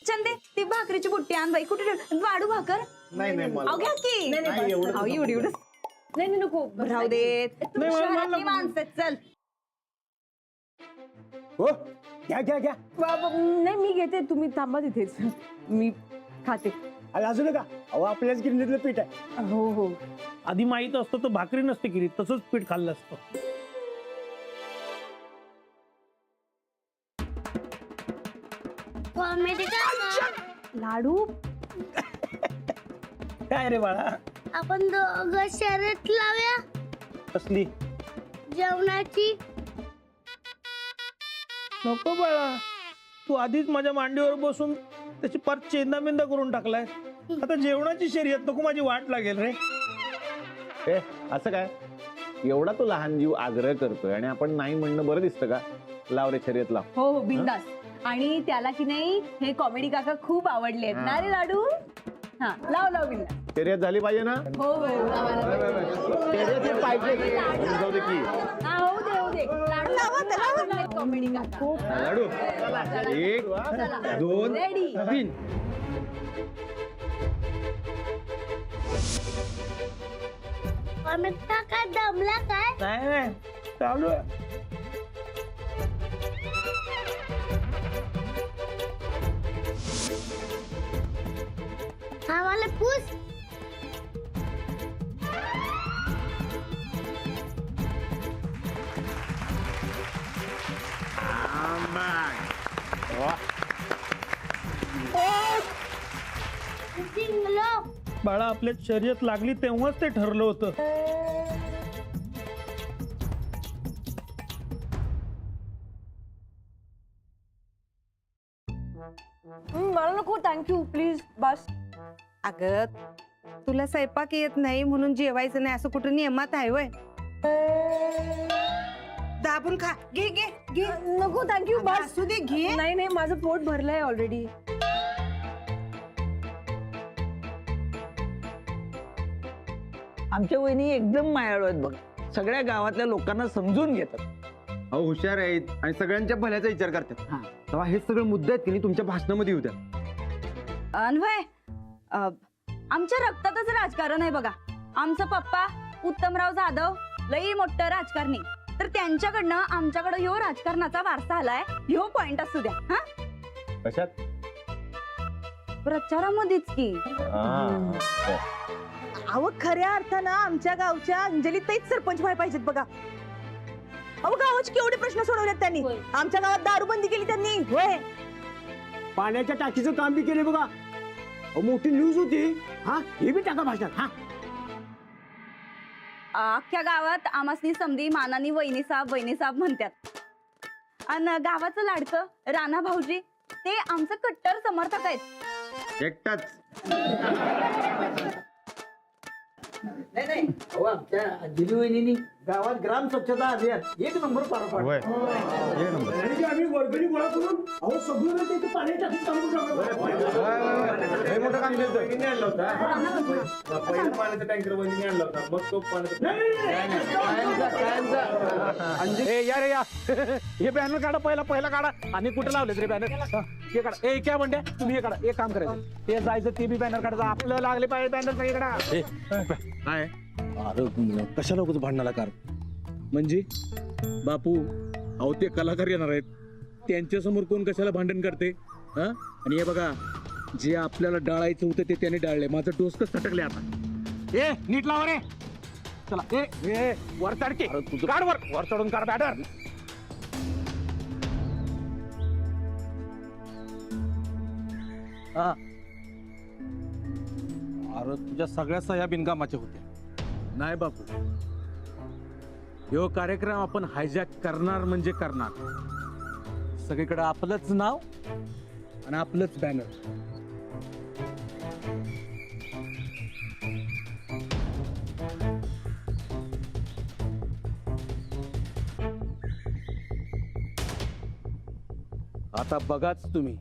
चंदे ती भाकरीची बुट्टी आण बाई. कुठे वाढू भाकर? नाही नाही मला अहो घ्या की. नाही, एवढं अहो, एवढं नाही नाही नको राहू देत. नाही, मला शहरातली नको. माणसं चल. हो घ्या घ्या घ्या. नाही मी घेते, तुम्ही थांबा तिथेच, मी खाते. अरे अजून का अहो आपल्याच गिरणीतलं पीठ आहे. हो हो. आधी माहित असतं तर भाकरी नसते केली, तसंच पीठ खाल्लं असतं. लाडू काय रे बाळा? आपण दोघं शर्यत लावूया कसली? जेवणाची. नको बाळा, तू आधीच माझ्या मांडीवर बसून त्याची पार चेंदामेंदा करून टाकलाय. आता जेवणाची शर्यत नको, माझी वाट लागेल रे. ए असं काय एवढा तो लहान जीव आग्रह करतोय आणि आपण नाही म्हणणं बरं दिसतं का? लाव रे शर्यत लाव. हो हो बिंदास. आणि त्याला की नाही हे कॉमेडी काका खूप आवडले आहेत ना रे लाडू. हा लाव लाव बिंदास. शर्यत झाली पाहिजे ना? हो हो शर्यत हे पाहिजे. जाऊ दे की हा, होऊ दे होऊ दे. लाडू लावा कॉमेडी काका. लाडू. एक दोन रेडी. तीन. अमित काका दमला काय? नाही नाही, चालू आहे. आम्हाला पूस. जिंकलो. बाळा आपल्यात शर्यत लागली तेव्हाच ते ठरलं होतं. मला नको, थँक्यू प्लीज बस. अगं तुला स्वयंपाक येत नाही म्हणून जेवायचं नाही असं कुठं नियमात आहे वय? दाबून खा. घे घे घे. नको थँक्यू अगं, बस. असू दे घे. नाही नाही माझं पोट भरलंय ऑलरेडी. आमच्या वहिनी एकदम मायाळू आहेत बघा. सगळ्या गावातल्या लोकांना समजून घेतात. अहो हुशार आहेत आणि सगळ्यांच्या भल्याचा विचार करतात. तेव्हा हे सगळं मुद्दे आहेत की नाही तुमच्या भाषणामध्ये येऊ द्या. अन्वय आमच्या रक्तातच राजकारण आहे बघा. आमचा पप्पा उत्तमराव जाधव लई मोठं राजकारणी. तर त्यांच्याकडनं आमच्याकडे ह्यो राजकारणाचा वारसा आलाय. ह्यो पॉइंट असू द्या. हा कशात? प्रचारामध्येच की. अहो खऱ्या अर्थानं आमच्या गावच्या अंजली ताईच सरपंच व्हायला पाहिजेत बघा. अहो गावाचे केवढे प्रश्न सोडवलेत त्यांनी. आमच्या गावात दारूबंदी केली त्यांनी. होय पाण्याच्या टाकीचं काम बी केले बघा. अहो, मोठी न्यूज होती. हा हे बी टाका भाषणात. हा अख्ख्या गावात आमासनी समधी मानानी वहिनी साहेब म्हणतात. आणि गावाचं लाडकं राणा भाऊजी ते आमचं कट्टर समर्थक आहेत. एकटाच. नाही नाही, अहो आमच्या अंजली वहिनी गावात ग्राम स्वच्छता अभियान 1 नंबर पार पाडलं. होय एक नंबर. आणि जे आम्ही वर्गणी गोळा करून अहो सगळं ते इथे पाण्याच्या टाकीत काम करून टाकलं. हे मोठं काम केलं. पहिलं पाण्याचा टँकर वहिनी आणला होता, मग तो पाण्याचा. ए या रे या. हे बॅनर काढा, पहिला काढा. आणि कुठे लावलेत रे बॅनर? हे काढा. ए क्या म्हणते तुम्ही? हे काढा. एक काम करायचं, ते जायचं ते बी बॅनर काढायचं. आपलं लागले पाहिजे बॅनर सगळे काढा. काय अरे कशाला उगाच भांडणाला कार म्हणजे बापू, अहो ते कलाकार येणार आहेत, त्यांच्या समोर कोण कशाला भांडण करते? हा आणि हे बघा, जे आपल्याला डाळायचं होतं ते त्याने डाळले. माझं डोसकच सटकले आता. ए नीट लावा रे. चला ए वर चढ की. काढ वर चढून काढ बॅनर. हा अरे तुझ्या सगळ्या सह्या बिनकामाच्या होत्या. नाही बापू, ह्यो कार्यक्रम आपण हायजॅक करणार म्हणजे करणार. सगळीकडे आपलंच नाव आणि आपलंच बॅनर. आता बघाच तुम्ही,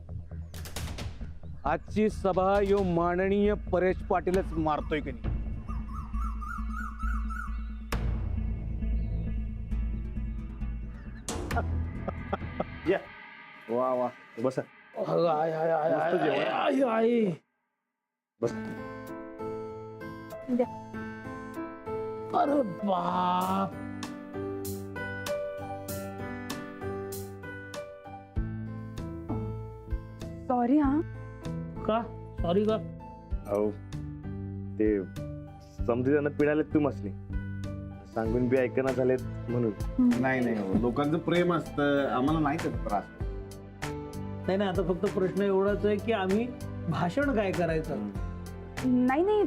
आजची सभा यो माननीय परेश पाटीलच मारतोय की नाही. वा वा बसा. मस्त जेवण. बस. अरे बाप. सॉरी हा. का सॉरी का? अहो ते समजेना पिणालेत तू मसली सांगून बी ऐकना झालेत म्हणून. नाही नाही हो. लोकांचं प्रेम असतं आम्हाला नाही त्याचा त्रास. नाही ना, आता फक्त प्रश्न एवढाच आहे की आम्ही भाषण काय करायचं. नाही नाही,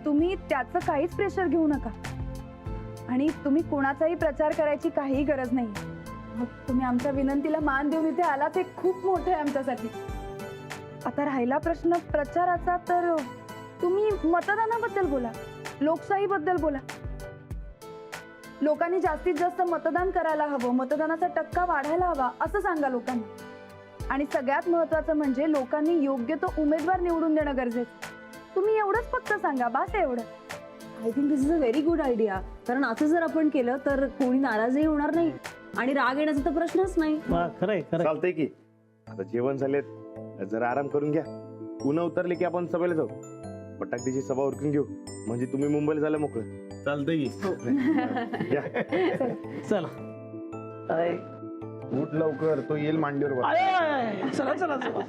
तुम्ही त्याचं काहीच प्रेशर घेऊ नका आणि तुम्ही कोणाचाही प्रचार करायची काहीही गरज नाही. मग तुम्ही आमच्या विनंतीला मान देऊन इथे आला ते खूप मोठं आहे आमच्यासाठी. आता राहिला प्रश्न प्रचाराचा, तर तुम्ही मतदानाबद्दल बोला, लोकशाहीबद्दल बोला. लोकांनी जास्तीत जास्त मतदान करायला हवं, मतदानाचा टक्का वाढायला हवा असं सांगा लोकांना. आणि सगळ्यात महत्वाचं म्हणजे लोकांनी योग्य तो उमेदवार निवडून देणं गरजेचं. तुम्ही एवढंच फक्त सांगा, बास आहे एवढं. I think this is a very good idea. कारण असं जर आपण केलं तर कोणी नाराजही होणार नाही आणि राग येण्याचा तर प्रश्नच नाही. खरंय खरंय. चालतंय की आता जेवण झालेत जरा आराम करून घ्या. उन्हा उतरले की आपण सभेला जाऊ. पटाकतीची सभा उरकून घेऊ म्हणजे तुम्ही मुंबईला झालं मोकळं. चालतंय की. चला. उठ लवकर, तो येईल मांडीवर बस. चला चला चला.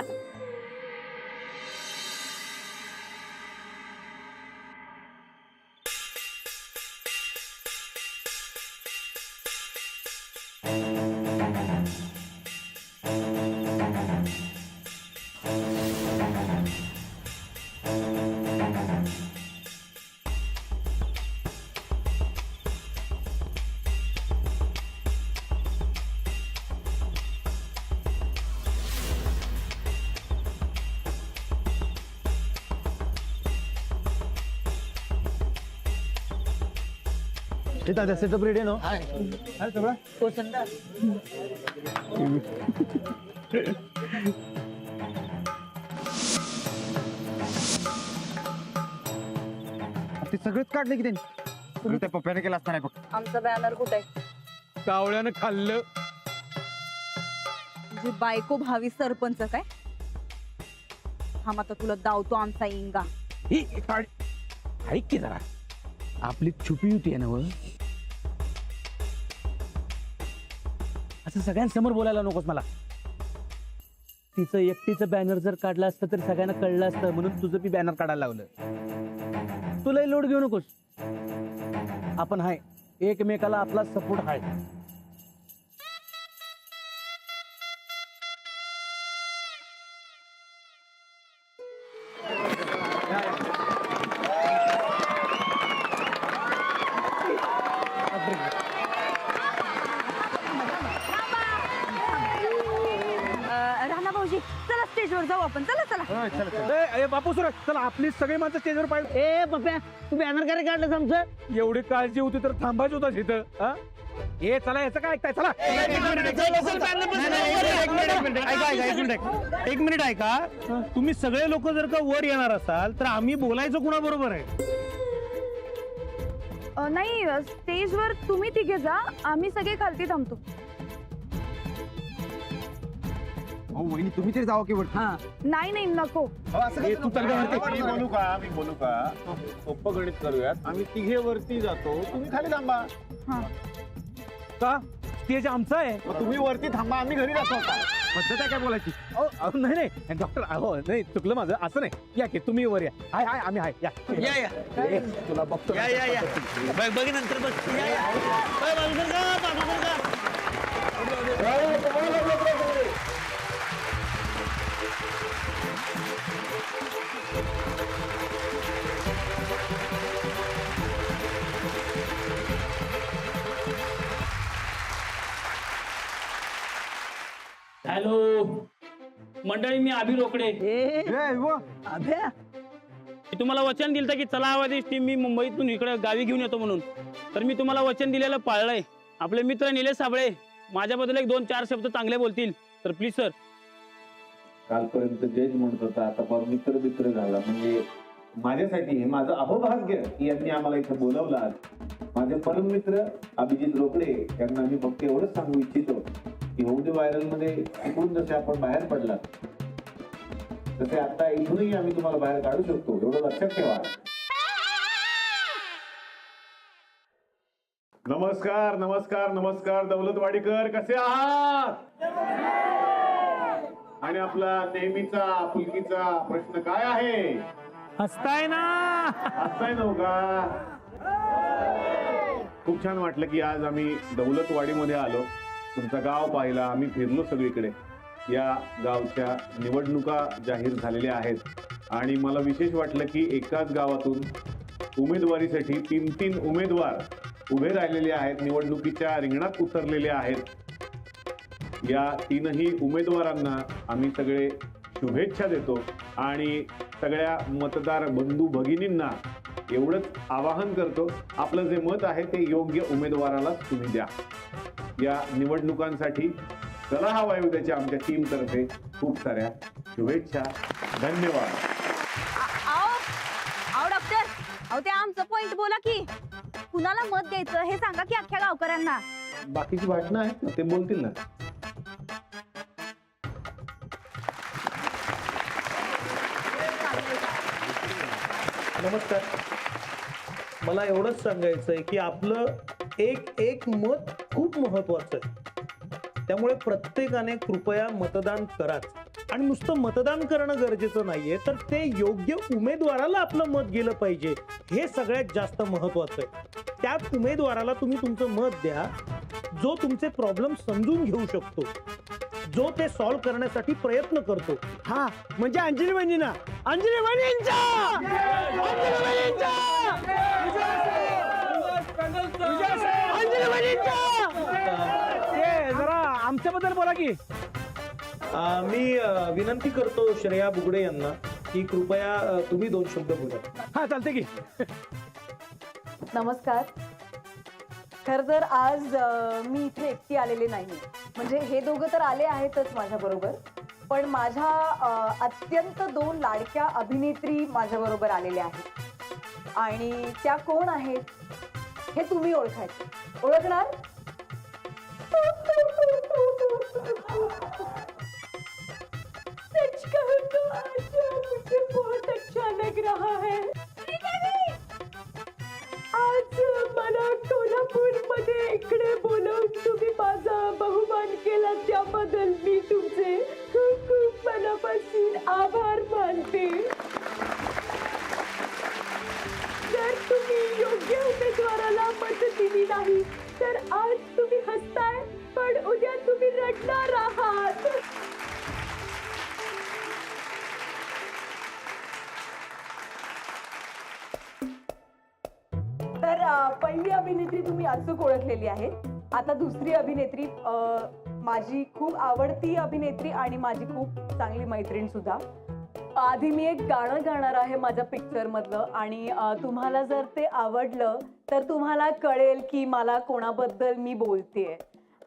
सेटअप रेडी ना सगळं. ते सगळंच काढलं की त्यांनी. त्या पप्प्याने केलं असता नाही फक्त. आमचा बॅनर कुठे आहे? कावळ्यानं खाल्लं. तुझी बायको भावी सरपंच काय? हा आता तुला दावतो आमचा इंगा. ही ऐक की जरा, आपली छुपी होती ना व, असं सगळ्यांसमोर बोलायला नकोस मला. तिचं एकटीचं बॅनर जर काढलं असतं तर सगळ्यांना कळलं असतं, म्हणून तुझं बी बॅनर काढायला लावलं. तुलाही लोड घेऊ नकोस. आपण हाय, एकमेकाला आपला सपोर्ट हाय. राणा भाऊजी, चला स्टेजवर जाऊ आपण. चला चला. ए बापू सुरज, चला आपली सगळी माणसं स्टेजवर पाहिजे. ए पप्प्या, तू बॅनर काय काढलं आमचं? एवढी काळजी होती तर थांबायचं होता इथं. हा? ए चला, याचं काय ऐकताय? चला. एक मिनिट ऐका. तुम्ही सगळे लोक जर का वर येणार असाल तर आम्ही बोलायचं कुणा बरोबर आहे? नाही, स्टेजवर तुम्ही तिघे जा, आम्ही सगळे खालती थांबतो. हो वहिनी, तुम्ही तरी जावं की वर. नाही नाही, नको. तू मी बोलू का? मी बोलू का? सोपं गणित करूयात. आम्ही तिघे वरती जातो, तुम्ही खाली थांबा. का स्टेज आमचा आहे? तुम्ही वरती थांबा, आम्ही घरी जातो आता. पद्धत आहे काय बोलायची? अहो, नाही नाही डॉक्टर, अहो नाही, चुकलं माझं. असं नाही. या की तुम्ही वर या. हाय हाय, आम्ही हाय. या या. तुला बघतो. बघ नंतर बघ. हॅलो मंडळी, मी अभि रोकडे. अभ्या, मी तुम्हाला वचन दिलं की चला आवाज टीम मी मुंबईतून इकडे गावी घेऊन येतो म्हणून. तर मी तुम्हाला वचन दिलेलं पाळलंय. आपले मित्र निलेश साबळे माझ्याबद्दल 1-2-4 शब्द चांगले बोलतील, तर प्लीज सर. कालपर्यंत जज म्हणत होता, आता मित्र झाला म्हणजे माझ्यासाठी हे माझं अहोभाग्य की यांनी आम्हाला इथं बोलवलं आज. माझे परम मित्र अभिजित रोकडे यांना मी फक्त एवढंच सांगू इच्छितो की होम व्हायरल मध्ये इकडून जसे आपण बाहेर पडलात तसे आता इथूनही आम्ही तुम्हाला बाहेर काढू शकतो, एवढं लक्षात ठेवा. नमस्कार नमस्कार नमस्कार दौलतवाडीकर, कसे आहात? आणि आपला नेहमीचा आपुलकीचा प्रश्न काय आहे? हसताय ना? हसताय नव्हता? खूप छान वाटलं की आज आम्ही दौलतवाडीमध्ये आलो, तुमचं गाव पाहिला, आम्ही फिरलो सगळीकडे. या गावच्या निवडणुका जाहीर झालेल्या आहेत आणि मला विशेष वाटलं की एकाच गावातून उमेदवारीसाठी 3 उमेदवार उभे राहिलेले आहेत, निवडणुकीच्या रिंगणात उतरलेले आहेत. या 3ही उमेदवारांना आम्ही सगळे शुभेच्छा देतो आणि सगळ्या मतदार बंधू भगिनींना एवढंच आवाहन करतो, आपलं जे मत आहे ते योग्य उमेदवारालाच तुम्ही द्या. या निवडणुकांसाठी चला हा वायुद्याच्या आमच्या टीम तर्फे खूप साऱ्या शुभेच्छा. धन्यवाद. अहो डॉक्टर, अहो ते आमचं पॉइंट बोला की कुणाला मत द्यायचं हे सांगा की अख्ख्या गावकऱ्यांना. बाकीची भाषणं आहेत ना, ते बोलतील ना. नमस्कार. मला एवढंच सांगायचं आहे की आपलं एक मत खूप महत्वाचं आहे. त्यामुळे प्रत्येकाने कृपया मतदान कराच. आणि नुसतं मतदान करणं गरजेचं नाहीये, तर ते योग्य उमेदवाराला आपलं मत गेलं पाहिजे, हे सगळ्यात जास्त महत्वाचं आहे. त्या उमेदवाराला तुम्ही तुमचं मत द्या जो तुमचे प्रॉब्लेम समजून घेऊ शकतो, जो ते सॉल्व्ह करण्यासाठी प्रयत्न करतो. हा म्हणजे अंजली वहिनीना, अंजली वहिनींचा, अंजली वहिनींचा, अंजली वहिनींचा. ते जरा आमच्याबद्दल बोला की. मी विनंती करतो श्रेया बुगडे यांना की कृपया तुम्ही 2 शब्द बोला. हा चालते की. नमस्कार. खरं तर आज मी इथे एकटी आलेले नाही, म्हणजे हे दोघं तर आले आहेतच माझ्या बरोबर, पण माझ्या अत्यंत 2 लाडक्या अभिनेत्री माझ्या बरोबर आलेल्या आहेत. आणि त्या कोण आहेत हे तुम्ही ओळखायचं. ओळखणार? सच कहूं तो आज मुझे बहुत अच्छा लग रहा है. आज मला कोल्हापूरमध्ये इकडे बोलवून तुम्ही माझा बहुमान केला त्याबद्दल मी तुमचे खूप खूप मनापासून आभार मानते. जर तुम्ही योग्य उमेदवाराला मत दिली नाही तर आज तुम्ही हसताय, पण उद्या तुम्ही रडणार आहात. तर पहिली अभिनेत्री तुम्ही अचूक ओळखलेली आहे. आता दुसरी अभिनेत्री माझी खूप आवडती अभिनेत्री आणि माझी खूप चांगली मैत्रीण सुद्धा. आधी मी एक गाणं गाणार आहे माझ्या पिक्चर मधलं आणि तुम्हाला जर ते आवडलं तर तुम्हाला कळेल की मला कोणाबद्दल मी बोलतेय.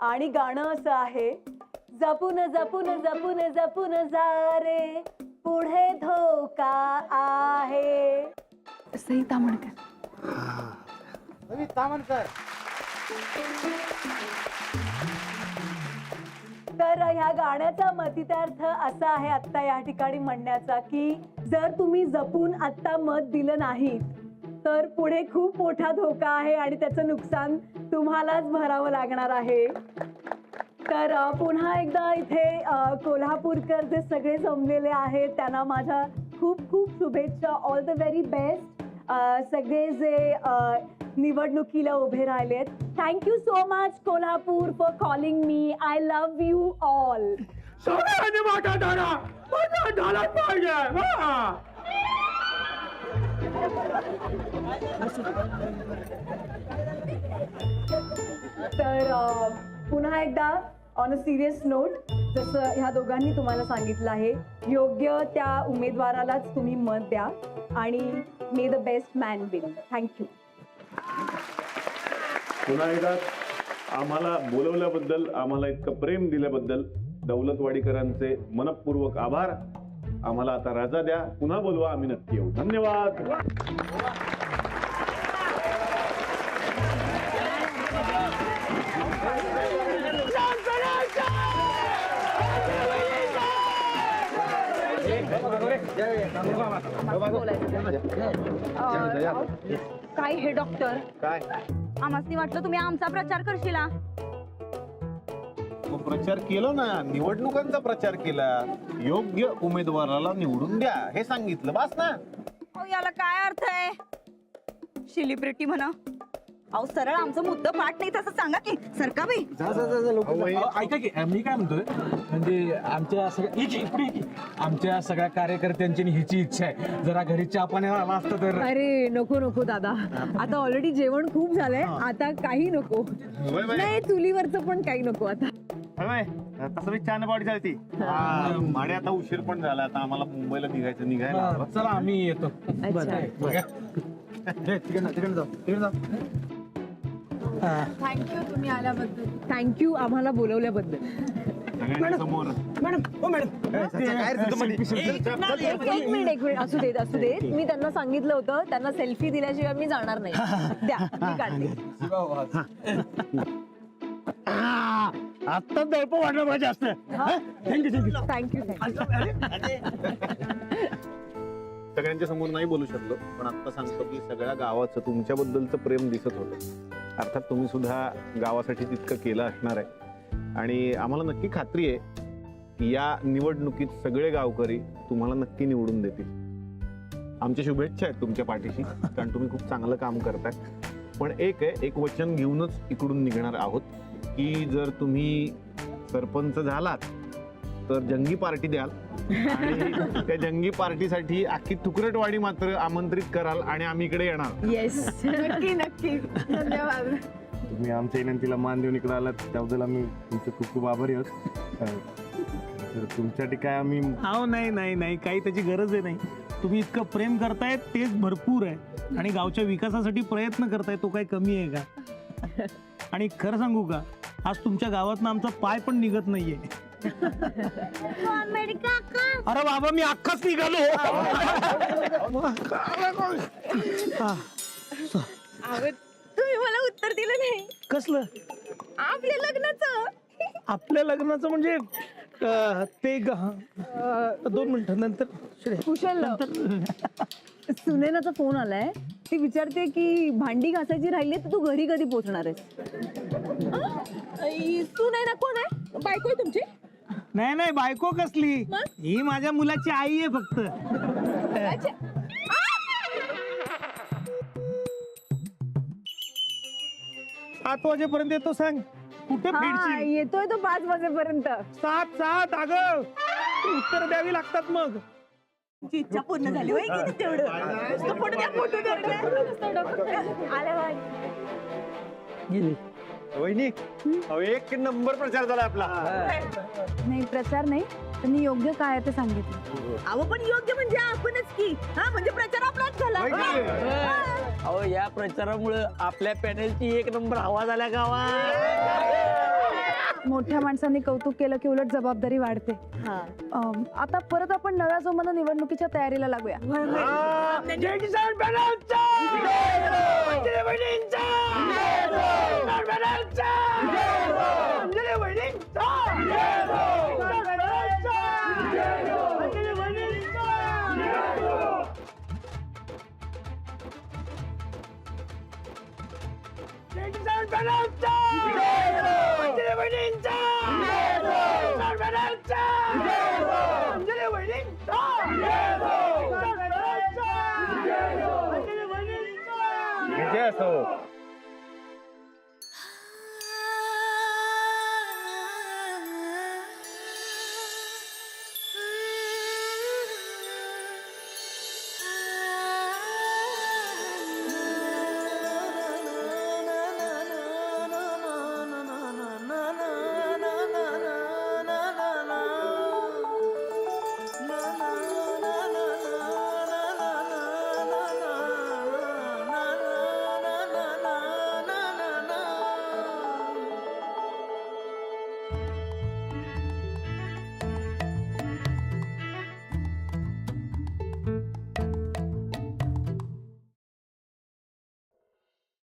आणि गाणं असं आहे, जपून जपून जपून जपून जा रे, पुढे धोका आहे. सई तामणकर. तर ह्या गाण्याचा मतितार्थ असा आहे आता या ठिकाणी म्हणण्याचा की जर तुम्ही जपून आता मत दिलं नाही तर पुढे खूप मोठा धोका आहे आणि त्याचं नुकसान तुम्हालाच भरावं लागणार आहे. तर पुन्हा एकदा इथे कोल्हापूरकर जे सगळे जमलेले आहेत त्यांना माझ्या खूप खूप शुभेच्छा. All the very best. सगळे जे निवडणुकीला उभे राहिलेत. Thank you so much Kolhapur for calling me. I love you all. तर पुन्हा एकदा ऑन अ सिरियस नोट, जसं ह्या दोघांनी तुम्हाला सांगितलं आहे, योग्य त्या उमेदवारालाच तुम्ही मत द्या आणि मे the best man win. Thank you. पुन्हा एकदा आम्हाला बोलवल्याबद्दल, आम्हाला इतकं प्रेम दिल्याबद्दल दौलतवाडीकरांचे मनपूर्वक आभार. आम्हाला आता रजा द्या. पुन्हा बोलवा, आम्ही नक्की येऊ. धन्यवाद. काय हे डॉक्टर, काय आम्हाला वाटलं तुम्ही आमचा प्रचार करशीला. प्रचार केला ना, निवडणुकांचा प्रचार केला, योग्य उमेदवाराला निवडून द्या हे सांगितलं, बस ना. अहो, याला काय अर्थ आहे? सेलिब्रिटी म्हणा. अहो सरळ आमचं मुद्दा पाठ नाही तसं सांगा की. सरका बाई. ऐका की मी काय म्हणतोय, म्हणजे आमच्या सगळ्या आमच्या सगळ्या कार्यकर्त्यांची आणि ह्याची इच्छा आहे, जरा घरी चहा पाण्याला आला असतं तर. अरे नको नको दादा, आता ऑलरेडी जेवण खूप झालंय, आता काही नको. नाही चुलीवरचं पण काही नको आता. तसं मी छान बॉडी चालती आणि आता उशीर पण झाला, आता आम्हाला मुंबईला निघायला. चला आम्ही येतो. थँक्यू तुम्ही आल्याबद्दल, थँक्यू आम्हाला बोलवल्याबद्दल. समोर एक मिनिट असू देत असू देत. मी त्यांना सांगितलं होतं, त्यांना सेल्फी दिल्याशिवाय मी जाणार नाही. द्या मी काढते. आता दळप वाढलं पाहिजे असतं. थँक्यू. सगळ्यांच्या समोर नाही बोलू शकलो, पण आता सांगतो की सगळ्या गावाचं तुमच्याबद्दलचं प्रेम दिसत होतं. अर्थात तुम्ही सुद्धा गावासाठी तितकं केलं असणार आहे आणि आम्हाला नक्की खात्री आहे की या निवडणुकीत सगळे गावकरी तुम्हाला नक्की निवडून देतील. आमच्या शुभेच्छा आहेत तुमच्या पाठीशी, कारण तुम्ही खूप चांगलं काम करताय. पण एक वचन घेऊनच इकडून निघणार आहोत की जर तुम्ही सरपंच झालात तर जंगी पार्टी द्याल आणि त्या जंगी पार्टीसाठी अख्खी तुकरटवाडी मात्र आमंत्रित कराल आणि आम्ही इकडे येणार. येस नक्की नक्की. धन्यवाद. तुम्ही आमच्या विनंतीला मान देऊन इकडे आलात त्याबद्दल आम्ही तुमचे खूप खूप आभारी आहोत. तर तुमच्यासाठी काय आम्ही नाही काही त्याची गरज आहे नाही. तुम्ही इतकं प्रेम करतायत तेच भरपूर आहे आणि गावच्या विकासासाठी प्रयत्न करताय, तो काही कमी आहे का? आणि खरं सांगू का, आज तुमच्या गावातनं आमचा पाय पण निघत नाहीये. अरे बाबा मी अख्खाच निघालो. तुम्ही मला उत्तर दिलं नाही. कसलं? आपल्या लग्नाचं. आपल्या लग्नाचं म्हणजे ते 2 मिनिटं नंतर. कुशल, सुनेनाचा फोन आलाय. ती विचारते की भांडी घासायची राहिली तर तू घरी कधी पोहोचणार आहेस? सुनैना कोण आहे? बायको आहे तुमची? नाही बायको कसली, ही माझ्या मुलाची आई आहे फक्त. 7 वाजेपर्यंत येतो सांग. कुठे फिरशील? येतोय तो 5 वाजेपर्यंत. 7 अगं उत्तर द्यावी लागतात मग. इच्छा पूर्ण झाली होय की तेवढं. फोटो द्या, फोटो द्या. वहिनी एक नंबर प्रचार झाला आपला. नाही प्रचार नाही, त्यांनी योग्य काय ते सांगितलं. अहो पण योग्य म्हणजे आपणच की. हा म्हणजे प्रचार आपलाच झाला. अहो या प्रचारामुळे आपल्या पॅनेलची 1 नंबर हवा झाल्या गावात. मोठ्या माणसांनी कौतुक केलं की उलट जबाबदारी वाढते. आता परत आपण नव्या जोमानं निवडणुकीच्या तयारीला लागूया. विजय असो.